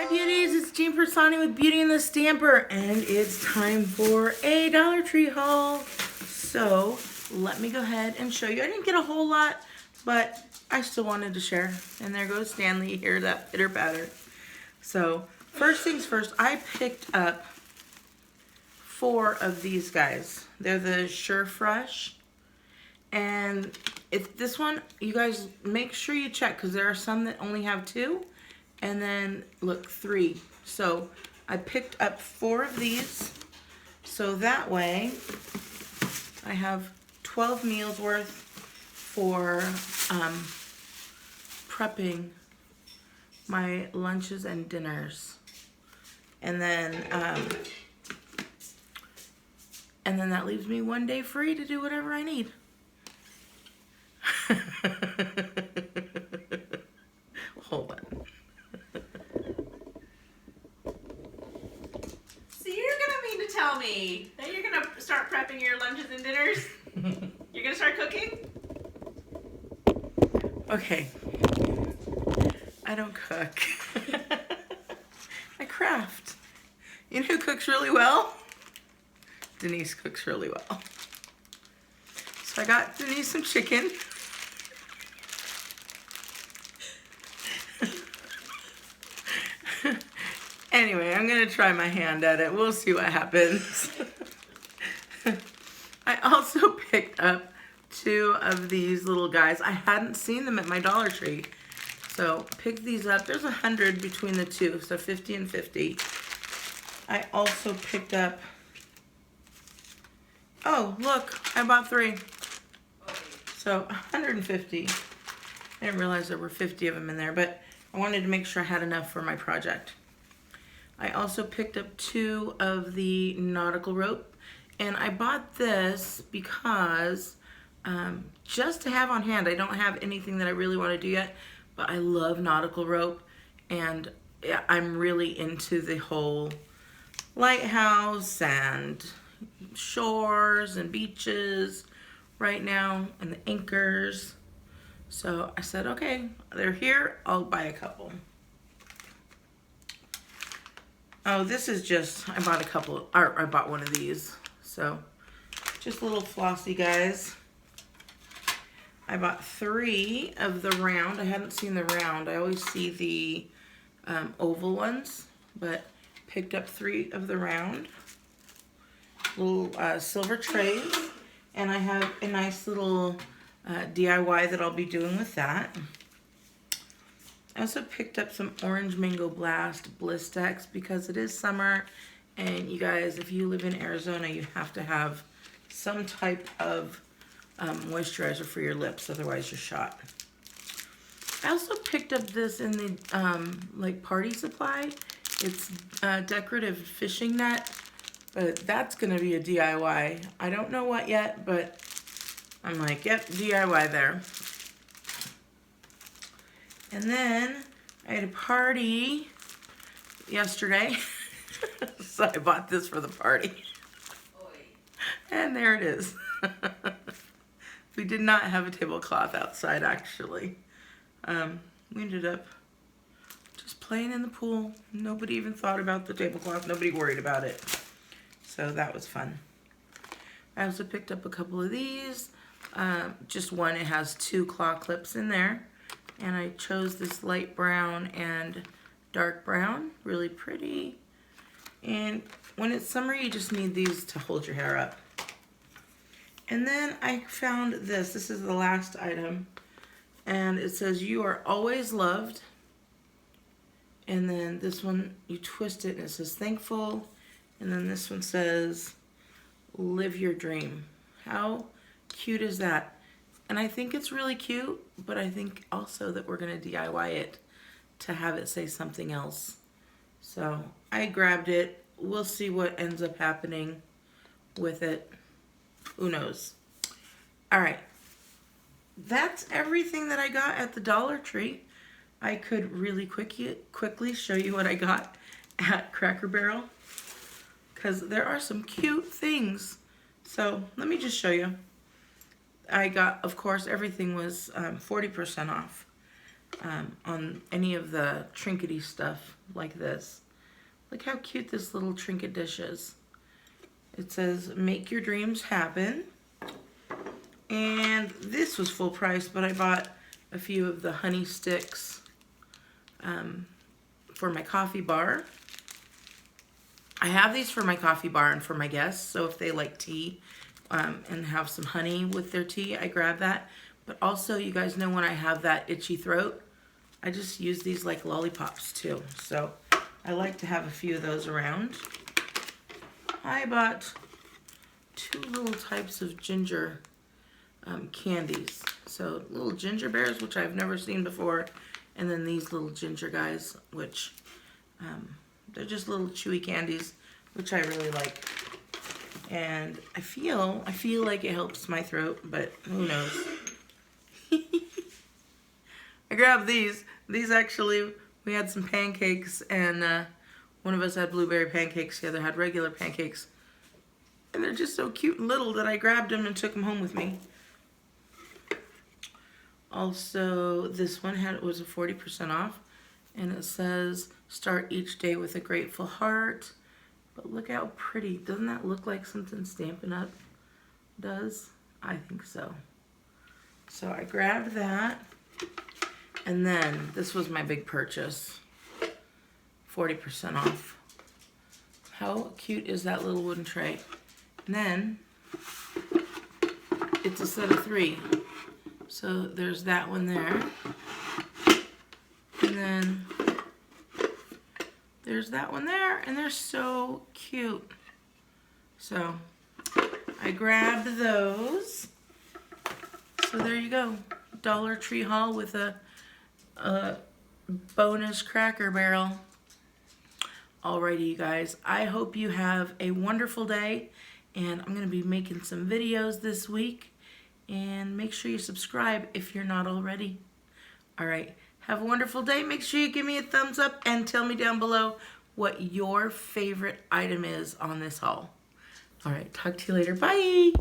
Beauties, it's Jean Piersanti with Beauty and the Stamper, and it's time for a Dollar Tree haul. So let me go ahead and show you. I didn't get a whole lot, but I still wanted to share. And there goes Stanley. You hear that pitter patter. So first things first, I picked up 4 of these guys. They're the Sure Fresh. And if this one, you guys make sure you check, because there are some that only have 2. And then, look, 3. So I picked up 4 of these. So that way, I have 12 meals worth for prepping my lunches and dinners. And then that leaves me 1 day free to do whatever I need. Hold on. Tell me that you're gonna start prepping your lunches and dinners. You're gonna start cooking? Okay. I don't cook. I craft. You know who cooks really well? Denise cooks really well. So I got Denise some chicken. Anyway, I'm going to try my hand at it. We'll see what happens. I also picked up 2 of these little guys. I hadn't seen them at my Dollar Tree. So picked these up. There's 100 between the 2, so 50 and 50. I also picked up, oh, look, I bought 3. So 150. I didn't realize there were 50 of them in there, but I wanted to make sure I had enough for my project. I also picked up 2 of the Nautical Rope, and I bought this because just to have on hand. I don't have anything that I really want to do yet, but I love Nautical Rope, and I'm really into the whole lighthouse and shores and beaches right now, and the anchors. So I said, okay, they're here, I'll buy a couple. Oh, this is just, I bought one of these. So, just little flossy guys. I bought 3 of the round. I hadn't seen the round. I always see the oval ones, but picked up 3 of the round. Little silver trays. And I have a nice little DIY that I'll be doing with that. I also picked up some Orange Mango Blast Blistex because it is summer, and you guys, if you live in Arizona, you have to have some type of moisturizer for your lips, otherwise you're shot. I also picked up this in the like party supply. It's a decorative fishing net, but that's gonna be a DIY. I don't know what yet, but I'm like, yep, DIY there. And then I had a party yesterday, so I bought this for the party. And there it is. We did not have a tablecloth outside, actually. We ended up just playing in the pool. Nobody even thought about the tablecloth. Nobody worried about it. So that was fun. I also picked up a couple of these. Just one, it has 2 claw clips in there. And I chose this light brown and dark brown, really pretty. And when it's summer, you just need these to hold your hair up. And then I found this. This is the last item. And it says, "You are always loved." And then this one, you twist it and it says, "Thankful." And then this one says, "Live your dream." How cute is that? And I think it's really cute, but I think also that we're going to DIY it to have it say something else. So I grabbed it. We'll see what ends up happening with it. Who knows? All right. That's everything that I got at the Dollar Tree. I could really quickly show you what I got at Cracker Barrel, because there are some cute things. So let me just show you. I got, of course, everything was 40% off. on any of the trinkety stuff like this. Look how cute this little trinket dish is. It says, make your dreams happen. And this was full price, but I bought a few of the honey sticks for my coffee bar. I have these for my coffee bar and for my guests, so if they like tea and have some honey with their tea, I grab that. But also, you guys know when I have that itchy throat, I just use these like lollipops too. So I like to have a few of those around. I bought 2 little types of ginger candies. So little ginger bears, which I've never seen before, and then these little ginger guys, which they're just little chewy candies, which I really like. And I feel like it helps my throat, but who knows. I grabbed these. These actually, we had some pancakes, and one of us had blueberry pancakes, the other had regular pancakes. And they're just so cute and little that I grabbed them and took them home with me. Also, this one was a 40% off, and it says, start each day with a grateful heart. But look how pretty. Doesn't that look like something Stampin' Up does? I think so. So I grabbed that. And then, this was my big purchase. 40% off. How cute is that little wooden tray? And then, it's a set of 3. So there's that one there. And then, there's that one there. And they're so cute. So, I grabbed those. So there you go. Dollar Tree haul with a bonus Cracker Barrel. Alrighty, you guys. I hope you have a wonderful day. And I'm going to be making some videos this week. And make sure you subscribe if you're not already. Alright. Have a wonderful day. Make sure you give me a thumbs up and tell me down below what your favorite item is on this haul. Alright. Talk to you later. Bye.